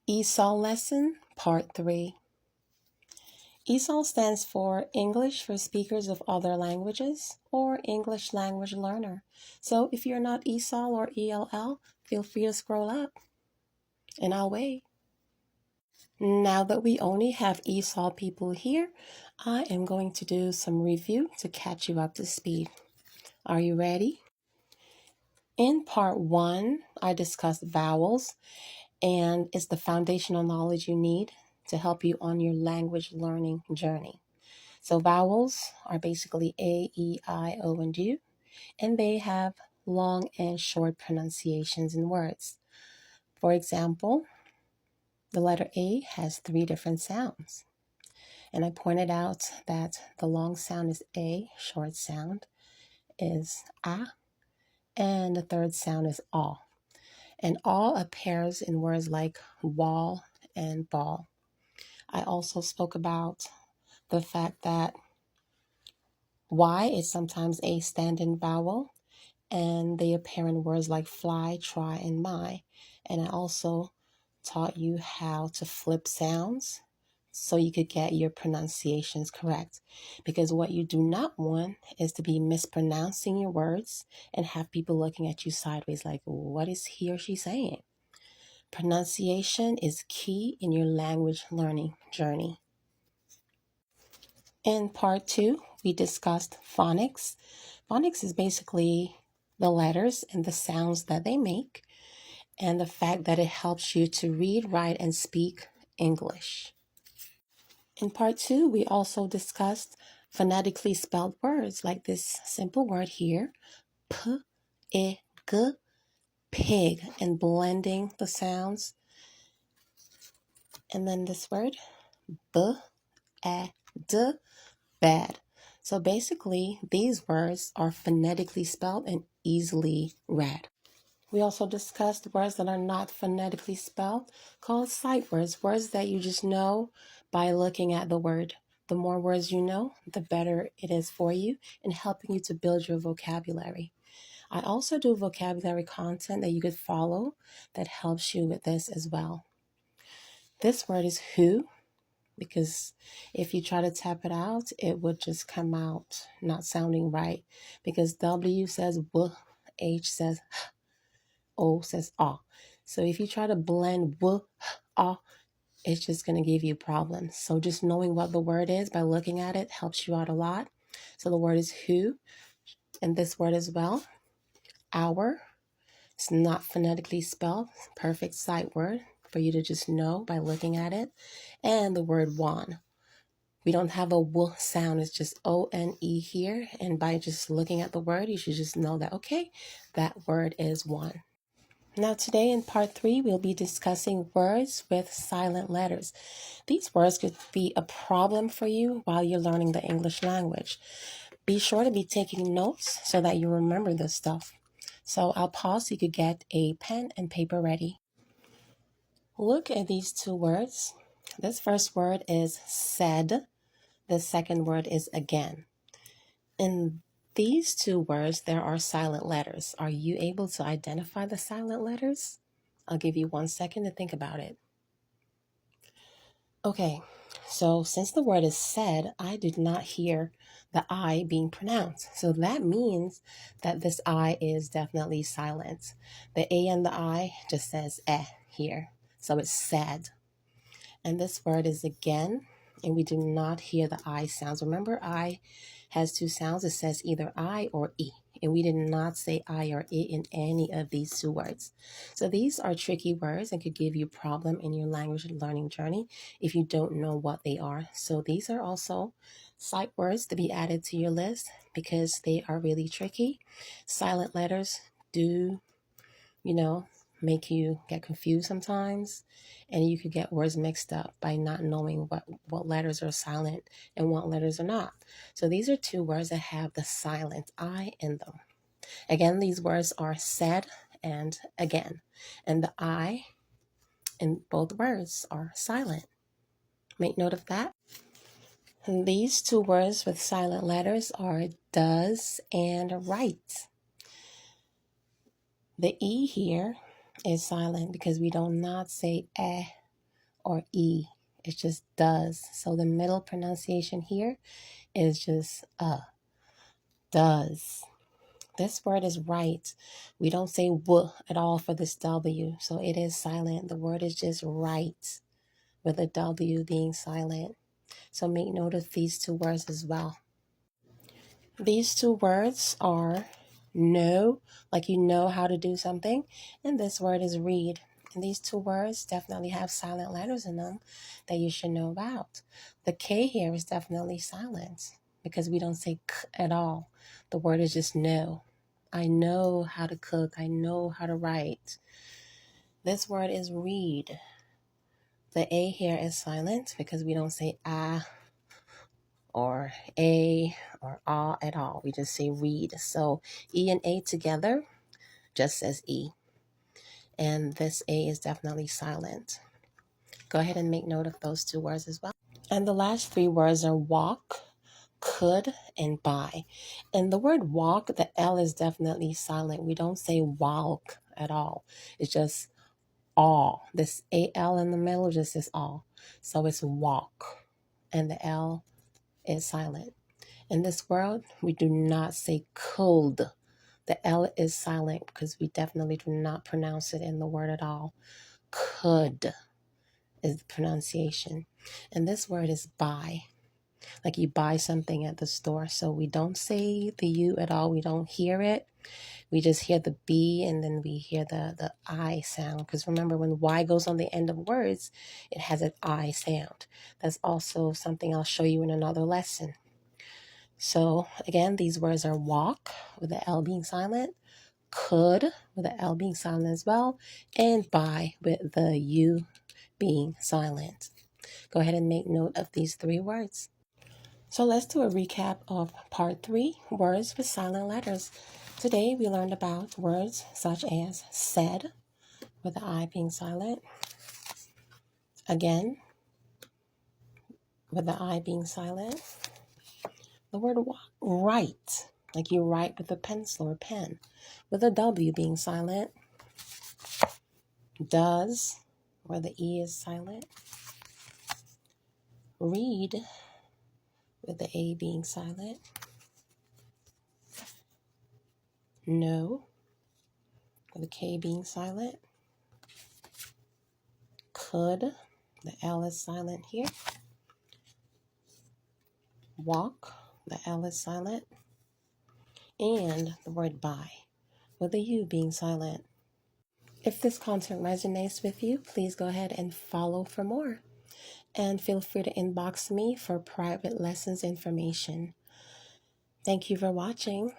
ESOL lesson, part 3. ESOL stands for English for Speakers of Other Languages or English Language Learner. So if you're not ESOL or ELL, feel free to scroll up and I'll wait. Now that we only have ESOL people here, I am going to do some review to catch you up to speed. Are you ready? In part 1, I discussed vowels, and it's the foundational knowledge you need to help you on your language learning journey. So vowels are basically A, E, I, O, and U, and they have long and short pronunciations in words. For example, the letter A has 3 different sounds. And I pointed out that the long sound is A, short sound is A, and the third sound is A. And all appears in words like wall and ball. I also spoke about the fact that Y is sometimes a stand-in vowel, and they appear in words like fly, try, and my. And I also taught you how to flip sounds so you could get your pronunciations correct. Because what you do not want is to be mispronouncing your words and have people looking at you sideways like, what is he or she saying? Pronunciation is key in your language learning journey. In part 2, we discussed phonics. Phonics is basically the letters and the sounds that they make, and the fact that it helps you to read, write, and speak English. In part 2, we also discussed phonetically spelled words, like this simple word here, p-i-g, pig, and blending the sounds. And then this word, b-a-d, bad. So basically, these words are phonetically spelled and easily read. We also discussed words that are not phonetically spelled, called sight words, words that you just know by looking at the word. The more words you know, the better it is for you in helping you to build your vocabulary. I also do vocabulary content that you could follow that helps you with this as well. This word is who, because if you try to tap it out, it would just come out not sounding right, because W says W, H says H, O says ah. So if you try to blend W, ah, it's just going to give you problems. So just knowing what the word is by looking at it helps you out a lot. So the word is who, and this word as well, hour. It's not phonetically spelled, perfect sight word for you to just know by looking at it. And the word one. We don't have a W sound, it's just O-N-E here. And by just looking at the word, you should just know that, okay, that word is one. Now today in part 3, we'll be discussing words with silent letters. These words could be a problem for you while you're learning the English language. Be sure to be taking notes so that you remember this stuff. So I'll pause so you could get a pen and paper ready. Look at these 2 words. This first word is said. The second word is again. In these 2 words, there are silent letters. Are you able to identify the silent letters? I'll give you 1 second to think about it. Okay, so since the word is said, I did not hear the I being pronounced. So that means that this I is definitely silent. The A and the I just says eh here. So it's said. And this word is again, and we do not hear the I sounds. Remember, I has 2 sounds. It says either I or E. And we did not say I or I in any of these 2 words. So these are tricky words and could give you a problem in your language learning journey if you don't know what they are. So these are also sight words to be added to your list because they are really tricky. Silent letters do, make you get confused sometimes, and you could get words mixed up by not knowing what letters are silent and what letters are not. So these are 2 words that have the silent I in them. Again, these words are said and again, and the I in both words are silent. Make note of that. And these 2 words with silent letters are does and right. The E here is silent because we do not say eh or E. It just does. So the middle pronunciation here is just does. This word is right. We don't say w at all for this W, so it is silent. The word is just right with a W being silent. So make note of these two words as well. These two words are know, like you know how to do something, and this word is read. And these two words definitely have silent letters in them that you should know about. The K here is definitely silent because we don't say k at all. The word is just know. I know how to cook. I know how to write. This word is read. The A here is silent because we don't say ah or a or ah at all. We just say read. So E and A together just says E. And this A is definitely silent. Go ahead and make note of those two words as well. And the last three words are walk, could, and buy. And the word walk, the L is definitely silent. We don't say walk at all. It's just all. This AL in the middle just is all. So it's walk. And the L is silent. In this world, we do not say cold. The L is silent because we definitely do not pronounce it in the word at all. Could is the pronunciation. And this word is buy. Like you buy something at the store. So we don't say the U at all. We don't hear it. We just hear the B and then we hear the I sound. Because remember, when Y goes on the end of words, it has an I sound. That's also something I'll show you in another lesson. So again, these words are walk with the L being silent, could with the L being silent as well, and buy with the U being silent. Go ahead and make note of these three words. So let's do a recap of part 3, words with silent letters. Today we learned about words such as said with the I being silent, again with the I being silent, the word write, like you write with a pencil or pen, with a W being silent, does, where the E is silent, read, with the A being silent, know, with the K being silent, could, the L is silent here, walk, the L is silent, and the word buy, with the U being silent. If this content resonates with you, please go ahead and follow for more. And feel free to inbox me for private lessons information. Thank you for watching.